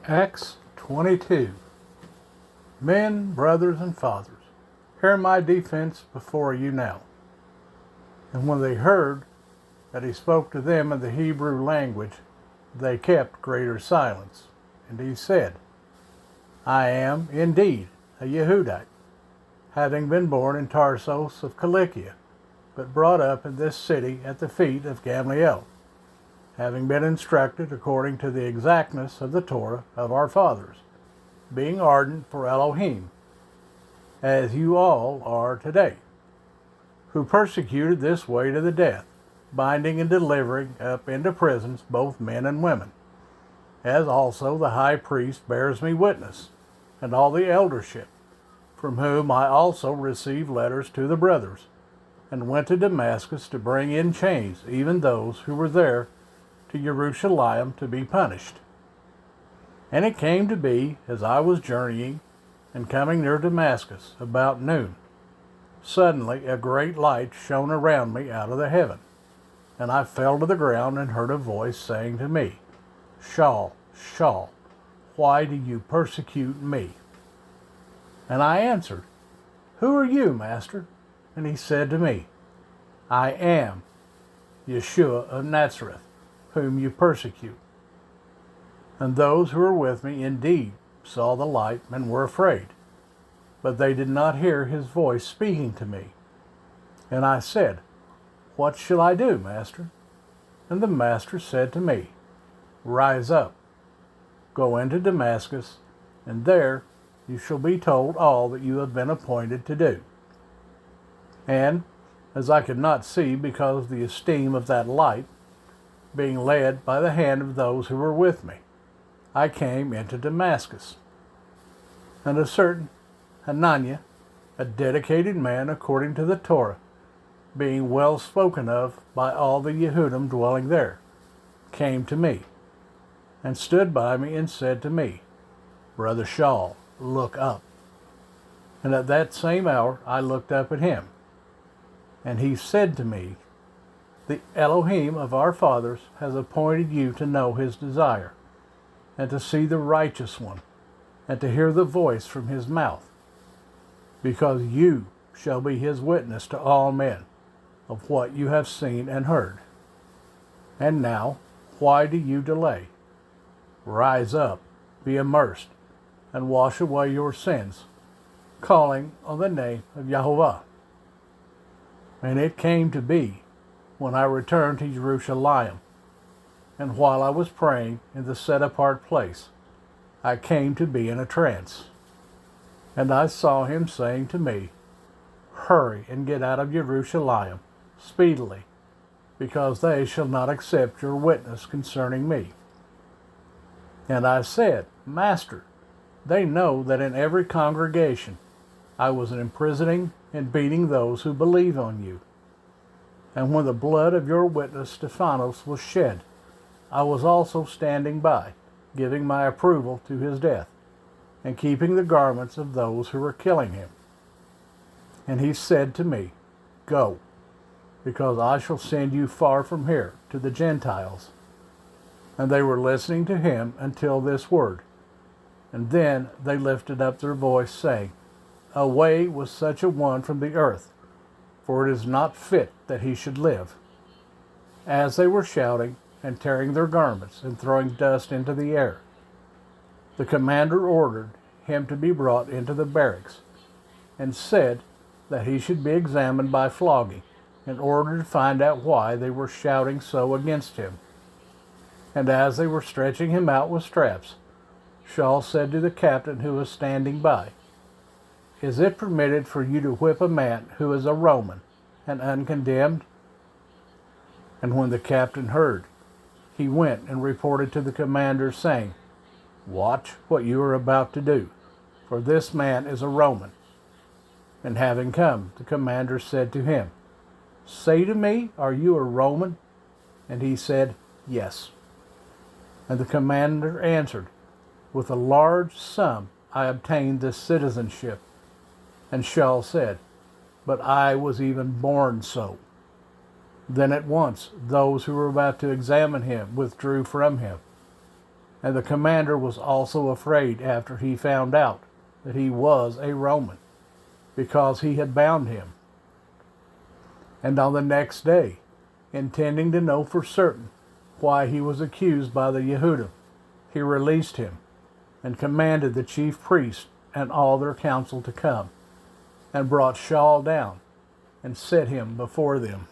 Acts 22. Men, brothers, and fathers, hear my defense before you now. And when they heard that he spoke to them in the Hebrew language, they kept greater silence. And he said, I am indeed a Yehudite, having been born in Tarsus of Cilicia, but brought up in this city at the feet of Gamaliel, having been instructed according to the exactness of the Torah of our fathers, being ardent for Elohim, as you all are today, who persecuted this way to the death, binding and delivering up into prisons both men and women, as also the high priest bears me witness, and all the eldership, from whom I also received letters to the brothers, and went to Damascus to bring in chains even those who were there to Jerusalem to be punished. And it came to be, as I was journeying and coming near Damascus about noon, suddenly a great light shone around me out of the heaven, and I fell to the ground and heard a voice saying to me, Saul, Saul, why do you persecute me? And I answered, Who are you, Master? And he said to me, I am Yeshua of Nazareth, whom you persecute. And those who were with me indeed saw the light and were afraid, but they did not hear his voice speaking to me. And I said, What shall I do, Master? And the Master said to me, Rise up, go into Damascus, and there you shall be told all that you have been appointed to do. And, as I could not see because of the esteem of that light, being led by the hand of those who were with me, I came into Damascus. And a certain Hananiah, a dedicated man according to the Torah, being well spoken of by all the Yehudim dwelling there, came to me, and stood by me and said to me, Brother Saul, look up. And at that same hour I looked up at him, and he said to me, The Elohim of our fathers has appointed you to know his desire, and to see the righteous one, and to hear the voice from his mouth, because you shall be his witness to all men of what you have seen and heard. And now, why do you delay? Rise up, be immersed, and wash away your sins, calling on the name of Yahovah. And it came to be, when I returned to Jerusalem, and while I was praying in the set-apart place, I came to be in a trance. And I saw him saying to me, Hurry and get out of Jerusalem speedily, because they shall not accept your witness concerning me. And I said, Master, they know that in every congregation I was imprisoning and beating those who believe on you. And when the blood of your witness Stephanos was shed, I was also standing by, giving my approval to his death, and keeping the garments of those who were killing him. And he said to me, Go, because I shall send you far from here to the Gentiles. And they were listening to him until this word. And then they lifted up their voice, saying, Away with such a one from the earth, for it is not fit that he should live. As they were shouting and tearing their garments and throwing dust into the air, the commander ordered him to be brought into the barracks, and said that he should be examined by flogging, in order to find out why they were shouting so against him. And as they were stretching him out with straps, Shaul said to the captain who was standing by, Is it permitted for you to whip a man who is a Roman and uncondemned? And when the captain heard, he went and reported to the commander, saying, Watch what you are about to do, for this man is a Roman. And having come, the commander said to him, Say to me, are you a Roman? And he said, Yes. And the commander answered, With a large sum I obtained this citizenship. And Shaul said, But I was even born so. Then at once those who were about to examine him withdrew from him. And the commander was also afraid after he found out that he was a Roman, because he had bound him. And on the next day, intending to know for certain why he was accused by the Yehudim, he released him and commanded the chief priests and all their council to come, and brought Shaul down and set him before them.